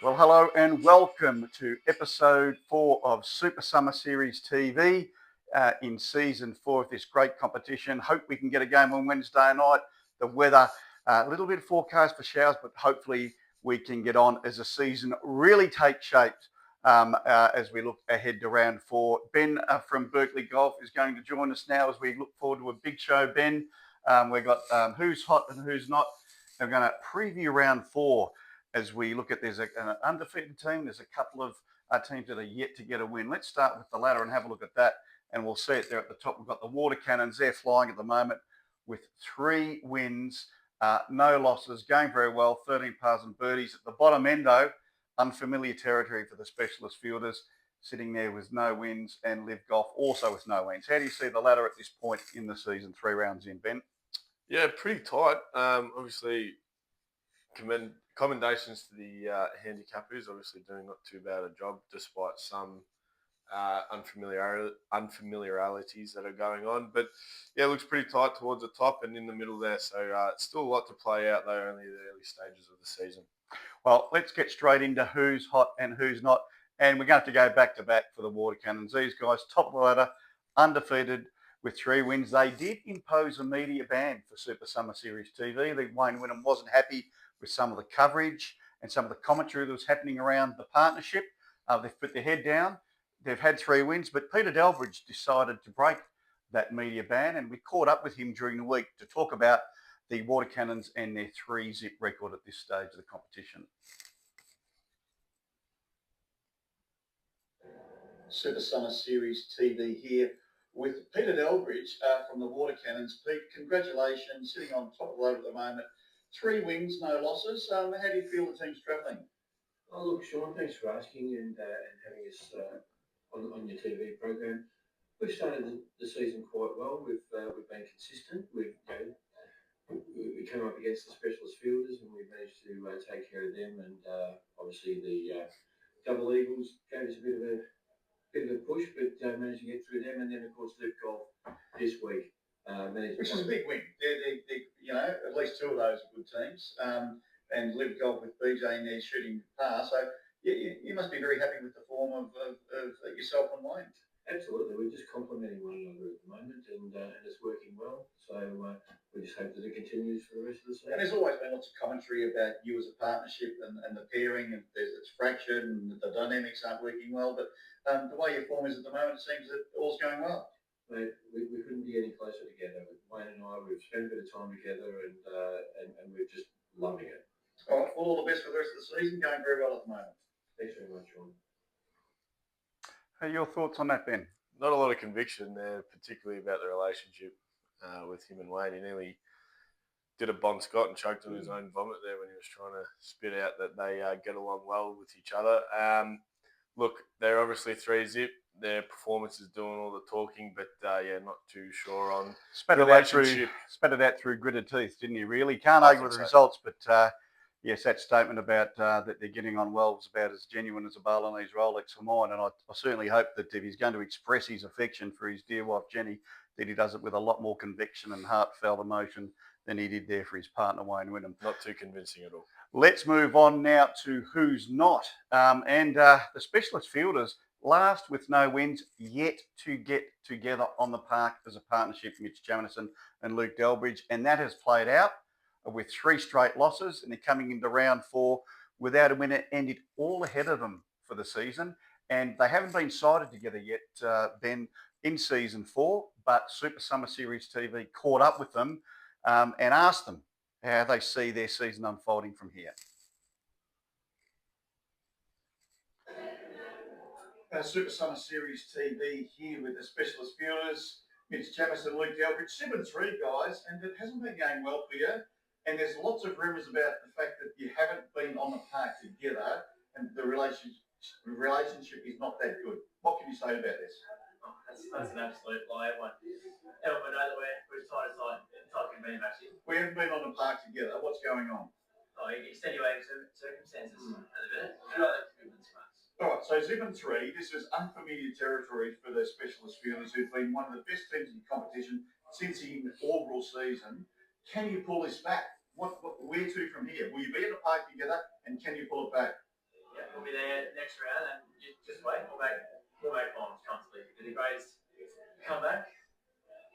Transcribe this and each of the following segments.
Well, hello and welcome to episode 4 of Super Summer Series TV in season 4 of this great competition. Hope we can get a game on Wednesday night. The weather, a little bit forecast for showers, but hopefully we can get on as the season really takes shape as we look ahead to round 4. Ben from Berkeley Golf is going to join us now as we look forward to a big show, Ben. We've got who's hot and who's not. We're going to preview round 4 as we look at there's an undefeated team. There's a couple of teams that are yet to get a win. Let's start with the ladder and have a look at that. And we'll see it there at the top. We've got the Water Cannons. They're flying at the moment with 3 wins, no losses, going very well, 13 pars and birdies. At the bottom end, though, unfamiliar territory for the specialist fielders, sitting there with no wins, and Live Golf also with no wins. How do you see the ladder at this point in the season, 3 rounds in, Ben? Yeah, pretty tight. Obviously, commendations to the handicappers. Obviously, doing not too bad a job despite some unfamiliarities that are going on. But yeah, it looks pretty tight towards the top and in the middle there. So it's still a lot to play out though, only the early stages of the season. Well, let's get straight into who's hot and who's not. And we're going to go back to back for the Water Cannons. These guys, top of the ladder, undefeated with 3 wins. They did impose a media ban for Super Summer Series TV. Wayne Wynnum wasn't happy with some of the coverage and some of the commentary that was happening around the partnership. They've put their head down. They've had 3 wins, but Peter Delbridge decided to break that media ban, and we caught up with him during the week to talk about the Water Cannons and their 3-zip record at this stage of the competition. Super Summer Series TV here with Peter Delbridge from the Water Cannons. Pete, congratulations, sitting on top of the ladder at the moment. 3 wins, no losses. How do you feel the team's travelling? Oh, look, Sean, thanks for asking and having us on your TV program. We've started the season quite well. We've been consistent. We came up against the specialist fielders and we managed to take care of them. And obviously the Double Eagles gave us a bit of a push, but managed to get through them. And then of course Live Golf this week. Which is a big win. They're, at least 2 of those are good teams. And Live Golf with BJ in there shooting par. So you must be very happy with the form of yourself and Wayne. Absolutely, we're just complementing one another at the moment, and it's working well. So we just hope that it continues for the rest of the season. And there's always been lots of commentary about you as a partnership and the pairing, and it's fractured and the dynamics aren't working well. But the way your form is at the moment, it seems that all's going well. Mate, we couldn't be any closer together. Wayne and I, we've spent a bit of time together, and we're just loving it. All right, well, all the best for the rest of the season. Going very well at the moment. Thanks very much, Sean. Hey, your thoughts on that, Ben? Not a lot of conviction there, particularly about the relationship with him and Wayne. He nearly did a Bon Scott and choked on his own vomit there when he was trying to spit out that they get along well with each other. Look, they're obviously 3-zip. Their performance is doing all the talking, but not too sure on relationship. Spat it out through gritted teeth, didn't he? Really can't argue with the results, but yes, that statement about that they're getting on well was about as genuine as a Balinese Rolex for mine, and I certainly hope that if he's going to express his affection for his dear wife Jenny, that he does it with a lot more conviction and heartfelt emotion than he did there for his partner Wayne Wynnum. Not too convincing at all. Let's move on now to who's not, and the specialist fielders. Last with no wins, yet to get together on the park as a partnership, Mitch Jamison and Luke Delbridge. And that has played out with 3 straight losses, and they're coming into round 4 without a winner, ended all ahead of them for the season. And they haven't been sided together yet, Ben, in season 4, but Super Summer Series TV caught up with them and asked them how they see their season unfolding from here. Super Summer Series TV here with the specialist fielders, Mitch Jamison, Luke Delbridge, 7-3 guys, and it hasn't been going well for you. And there's lots of rumours about the fact that you haven't been on the park together, and the relationship is not that good. What can you say about this? Oh, that's an absolute lie. Everyone knows that we're tight convenient actually. We haven't been on the park together. What's going on? Oh, extenuating circumstances at the minute. You know that commitments, mate. All right, so 7-3, this is unfamiliar territory for the specialist fielders who've been one of the best teams in the competition since the inaugural season. Can you pull this back? Where to from here? Will you be in the park together, and can you pull it back? we'll be there next round, and you just wait. We'll make finals comfortably. The greatest come back.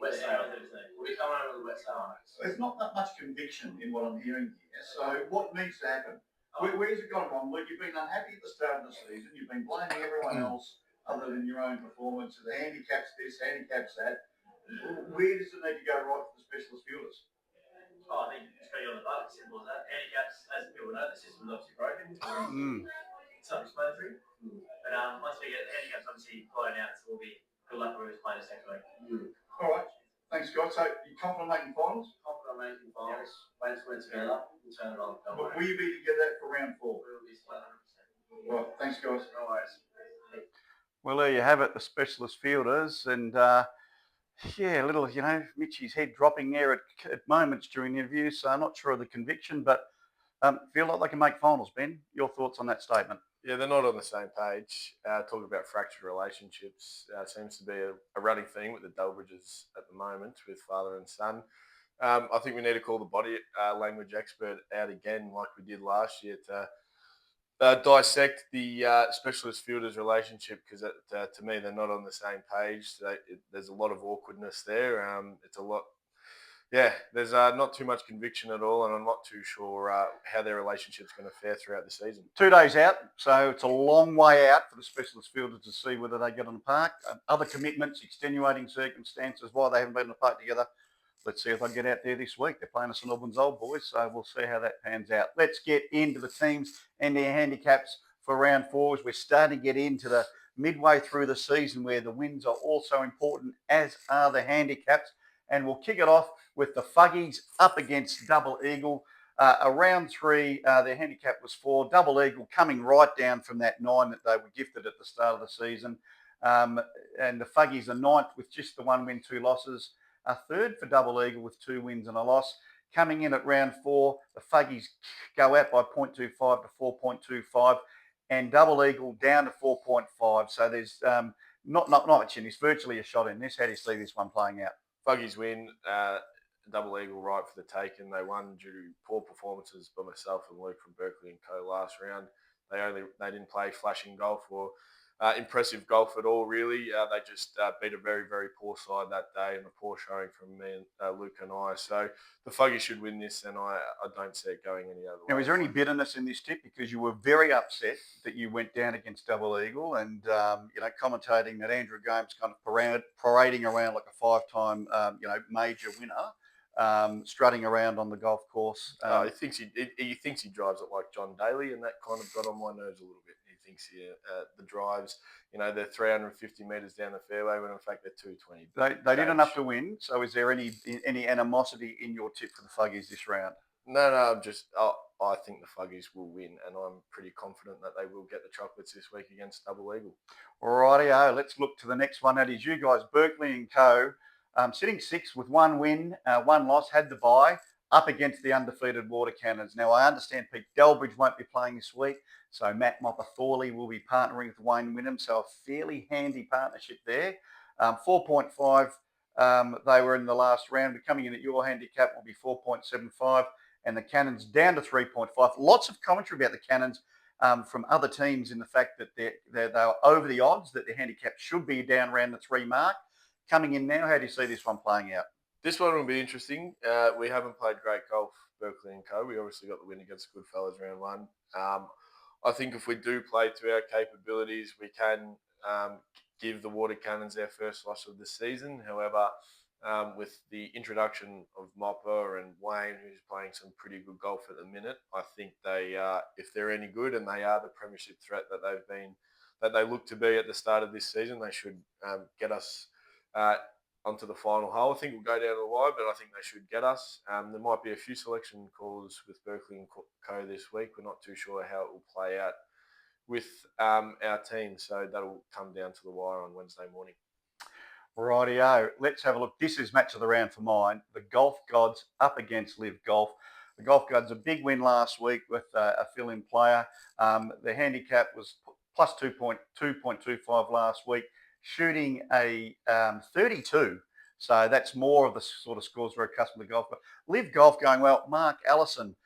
West Sale. We'll be coming over the West Sale. There's not that much conviction in what I'm hearing here. So what needs to happen? Where's it gone wrong? Look, you've been unhappy at the start of the season. You've been blaming everyone else other than your own performance. The handicaps this, handicaps that. Where does it need to go right for the specialist fielders? I think it's got to be on the button. Simple as that. Handicaps, as people know, the system's obviously broken. Self-explanatory. But once we get the handicaps obviously blown out, so we'll be good luck with playing this next week. All right. Thanks, Scott. So you confident making finals? Confident making finals. Wait till we're together and turn it on. Will you be together for round 4? We'll be 100%. Right. Thanks, guys. No worries. Well, there you have it, the specialist fielders, and yeah, a little, Mitchie's head dropping there at moments during the interview, so I'm not sure of the conviction, but feel like they can make finals. Ben, your thoughts on that statement? Yeah, they're not on the same page. Talking about fractured relationships seems to be a running theme with the Delbridges at the moment with father and son. I think we need to call the body language expert out again like we did last year to dissect the specialist fielders relationship, because to me they're not on the same page. There's a lot of awkwardness there. It's a lot. Yeah, there's not too much conviction at all, and I'm not too sure how their relationship's going to fare throughout the season. 2 days out, so it's a long way out for the specialist fielders to see whether they get on the park. Other commitments, extenuating circumstances, why they haven't been on the park together. Let's see if they get out there this week. They're playing us St Albans Old Boys, so we'll see how that pans out. Let's get into the teams and their handicaps for round 4 as we're starting to get into the midway through the season where the wins are also important, as are the handicaps. And we'll kick it off with the Fuggies up against Double Eagle. Round 3, their handicap was 4. Double Eagle coming right down from that 9 that they were gifted at the start of the season. And the Fuggies are 9th with just the 1 win, 2 losses. 3rd for Double Eagle with 2 wins and a loss. Coming in at round 4, the Fuggies go out by 0.25 to 4.25, and Double Eagle down to 4.5. So there's not much in this, virtually a shot in this. How do you see this one playing out? Fuggies win. Double Eagle right for the taking. They won due to poor performances by myself and Luke from Berkeley and Co. last round. They didn't play flashing golf or impressive golf at all, really. They just beat a very, very poor side that day, and a poor showing from me and Luke and I. So the Fuggies should win this, and I don't see it going any other way. Now, is there any bitterness in this tip? Because you were very upset that you went down against Double Eagle, and commentating that Andrew Gomes kind of parading around like a 5-time major winner, strutting around on the golf course. He thinks he drives it like John Daly, and that kind of got on my nerves a little bit. He thinks the drives, they're 350 metres down the fairway when in fact they're 220. They did enough to win. So is there any animosity in your tip for the Fuggies this round? No, I think the Fuggies will win, and I'm pretty confident that they will get the chocolates this week against Double Eagle. Rightio, let's look to the next one. That is you guys, Berkeley and Co. Sitting 6th with 1 win, 1 loss, had the bye, up against the undefeated Water Cannons. Now, I understand Pete Delbridge won't be playing this week, so Matt Mopper-Thorley will be partnering with Wayne Wynnum, so a fairly handy partnership there. 4.5, they were in the last round. But coming in at your handicap will be 4.75, and the Cannons down to 3.5. Lots of commentary about the Cannons from other teams in the fact that they were over the odds, that their handicap should be down around the 3 mark. Coming in now, how do you see this one playing out? This one will be interesting. We haven't played great golf, Berkeley and Co. We obviously got the win against Goodfellas round 1. I think if we do play to our capabilities, we can give the Water Cannons their first loss of the season. However, with the introduction of Mopper and Wayne, who's playing some pretty good golf at the minute, I think they, if they're any good and they are the premiership threat that they look to be at the start of this season, they should get us onto the final hole. I think we'll go down to the wire, but I think they should get us. There might be a few selection calls with Berkeley and Co. this week. We're not too sure how it will play out with our team, so that'll come down to the wire on Wednesday morning. Rightio, let's have a look. This is match of the round for mine. The Golf Gods up against Live Golf. The Golf Gods, a big win last week with a fill-in player. The handicap was plus 2.25 last week, shooting a 32. So that's more of the sort of scores we're accustomed to golf. But Live Golf going well. Mark Allison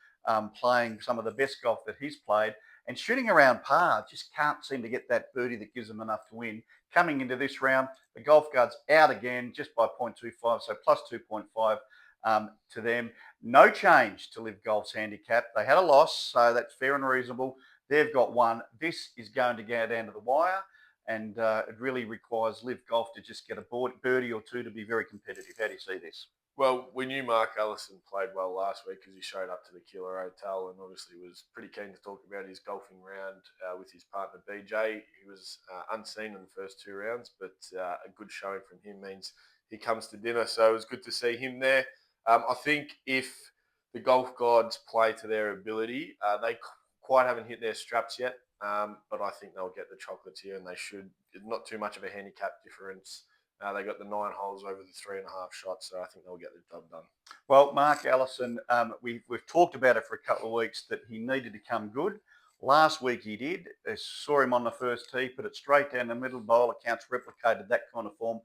playing some of the best golf that he's played. and shooting around par, just can't seem to get that birdie that gives them enough to win. Coming into this round, the Golf Guards out again just by 0.25, so plus 2.5 to them. No change to Live Golf's handicap. They had a loss, so that's fair and reasonable. They've got one. This is going to go down to the wire, and it really requires Live Golf to just get a birdie or two to be very competitive. How do you see this? Well, we knew Mark Ellison played well last week because he showed up to the Killer Hotel and obviously was pretty keen to talk about his golfing round with his partner BJ. He was unseen in the first 2 rounds, but a good showing from him means he comes to dinner. So it was good to see him there. I think if the golf gods play to their ability, they quite haven't hit their straps yet, but I think they'll get the chocolates here and they should. Not too much of a handicap difference. They got the 9 holes over the 3.5 shots, so I think they'll get the job done. Well, Mark Ellison, we've talked about it for a couple of weeks that he needed to come good. Last week he did. I saw him on the first tee, put it straight down the middle. By all accounts, replicated that kind of form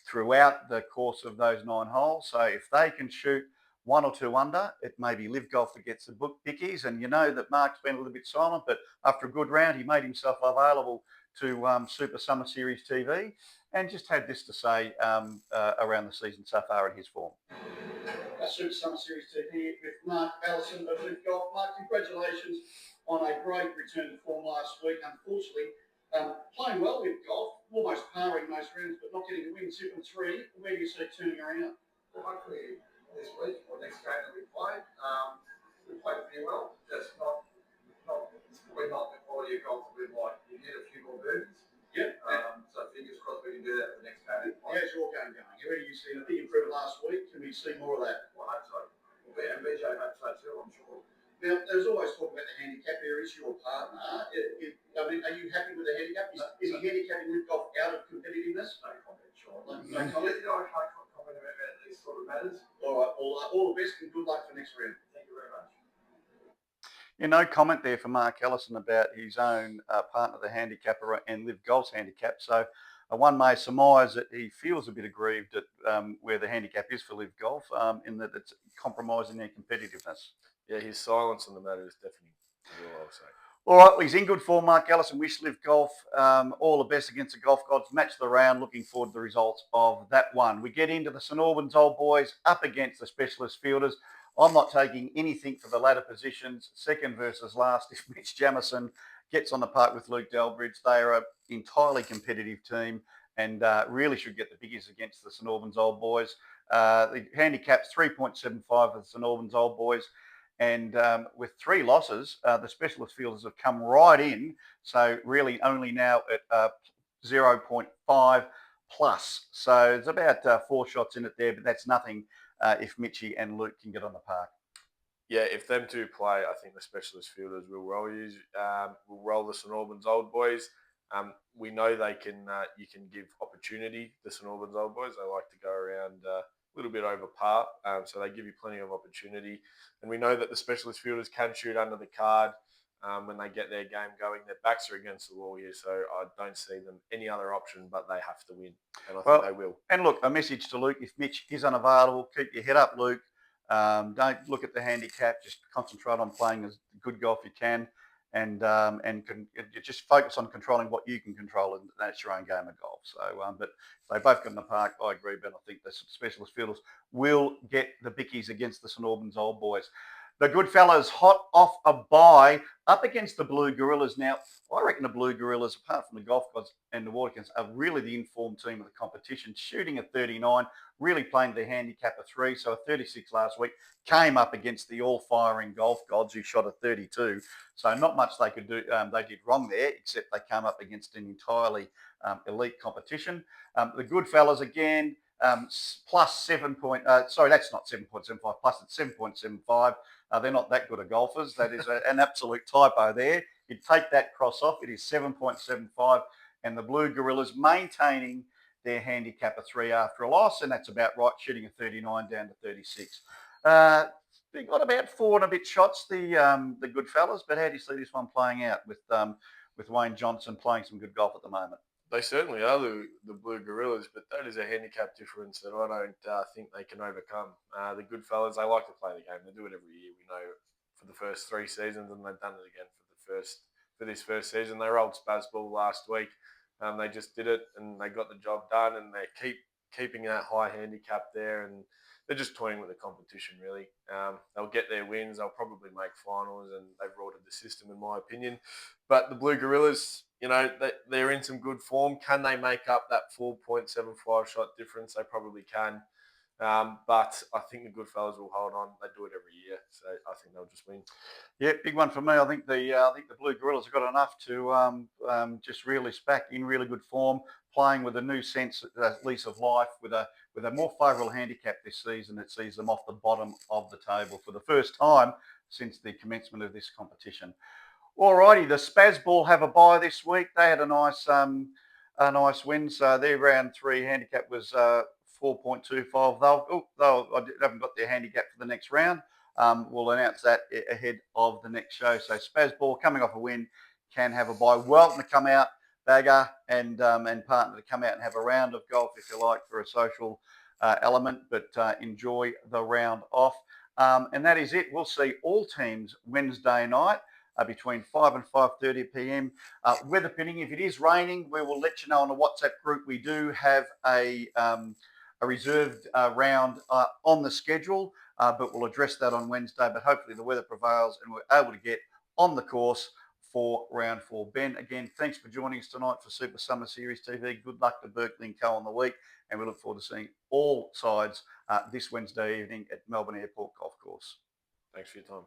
throughout the course of those 9 holes. So if they can shoot 1 or 2 under, it may be Live Golf that gets the bickies. And you know that Mark's been a little bit silent, but after a good round, he made himself available to Super Summer Series TV and just had this to say around the season so far in his form. Super Summer Series TV with Mark Ellison of Live Golf. Mark, congratulations on a great return to form last week. Unfortunately, playing well with golf, almost parring most rounds, but not getting a win. 7-3. Where do you see it turning around? Well, hopefully this week or next game that we played pretty well. Just we're not the quality of golf that we'd like. You need a few more birdies. Yep. So fingers crossed we can do that for the next game. How's your game going? Where do you see? I think you improved last week. Can we see more of that? Well, I hope so. And BJ hopes so too, I'm sure. Now, there's always talk about the handicap. There is your partner. I mean, are you happy with the handicap? Is he handicapping Live Golf out of competitiveness? No comment, Sean. No comment? I can't comment about these sort of matters. All right. All the best and good luck for next round. Thank you very much. Yeah, no comment there for Mark Ellison about his own partner, the handicapper, and Live Golf's handicap. So one may surmise that he feels a bit aggrieved at where the handicap is for Live Golf, in that it's compromising their competitiveness. Yeah, his silence on the matter is deafening, is all I'll say. All right, well, he's in good form, Mark Ellison. Wish Live Golf all the best against the Golf Gods. Match the round. Looking forward to the results of that one. We get into the St Albans Old Boys up against the Specialist Fielders. I'm not taking anything for the latter positions, second versus last. If Mitch Jamison gets on the park with Luke Delbridge, they are an entirely competitive team and really should get the biggies against the St Albans Old Boys. The handicap's 3.75 for the St Albans Old Boys. And with 3 losses, the Specialist Fielders have come right in. So really only now at 0.5 plus. So it's about 4 shots in it there, but that's nothing if Mitchie and Luke can get on the park. Yeah, if them two play, I think the Specialist Fielders will roll the St Albans Old Boys. We know they can. You can give opportunity to St Albans Old Boys. They like to go around a little bit over par, so they give you plenty of opportunity. And we know that the Specialist Fielders can shoot under the card when they get their game going. Their backs are against the wall here, so I don't see them any other option, but they have to win, and I think they will. And look, a message to Luke: if Mitch is unavailable, keep your head up, Luke. Don't look at the handicap. Just concentrate on playing as good golf you can, and just focus on controlling what you can control, and that's your own game of golf. So, but if they both get in the park, I agree, but I think the Specialist Fielders will get the bickies against the St Albans Old Boys. The good fellas hot off a bye up against the Blue Gorillas. Now, I reckon the Blue Gorillas, apart from the Golf Gods and the Waterkins, are really the informed team of the competition, shooting at 39, really playing their handicap of 3. So a 36 last week, came up against the all-firing Golf Gods who shot a 32. So not much they could do. They did wrong there, except they came up against an entirely elite competition. The good fellas again, plus 7 sorry, that's not 7.75, plus it's 7.75. They're not that good of golfers. That is an absolute typo there. You take that cross off, it is 7.75, and the Blue Gorillas maintaining their handicap of 3 after a loss, and that's about right, shooting a 39 down to 36. They got about 4 and a bit shots, the good fellas, but how do you see this one playing out with Wayne Johnson playing some good golf at the moment? They certainly are the Blue Gorillas, but that is a handicap difference that I don't think they can overcome. The good fellas, they like to play the game. They do it every year. We know for the first 3 seasons, and they've done it again for the first for this first season. They rolled Spazball last week. They just did it and they got the job done, and they keeping that high handicap there, and they're just toying with the competition really. They'll get their wins. They'll probably make finals, and they've rorted the system in my opinion. But the Blue Gorillas, they're in some good form. Can they make up that 4.75 shot difference? They probably can. But I think the good fellas will hold on. They do it every year, so I think they'll just win. Yeah, big one for me. I think the Blue Gorillas have got enough to just reel us back in really good form, playing with a new lease of life, with a more favourable handicap this season. It sees them off the bottom of the table for the first time since the commencement of this competition. Alrighty, the Spazball have a bye this week. They had a nice win. So their round 3 handicap was 4.25. I haven't got their handicap for the next round. We'll announce that ahead of the next show. So Spazball coming off a win can have a bye. Welcome to come out, Bagger and partner to come out and have a round of golf if you like for a social element, but enjoy the round off. And that is it. We'll see all teams Wednesday night between 5 and 5:30 p.m. Weather permitting, if it is raining, we will let you know on the WhatsApp group. We do have a reserved round on the schedule, but we'll address that on Wednesday. But hopefully the weather prevails and we're able to get on the course for round 4. Ben, again, thanks for joining us tonight for Super Summer Series TV. Good luck to Berkeley and Co on the week, and we look forward to seeing all sides this Wednesday evening at Melbourne Airport Golf Course. Thanks for your time.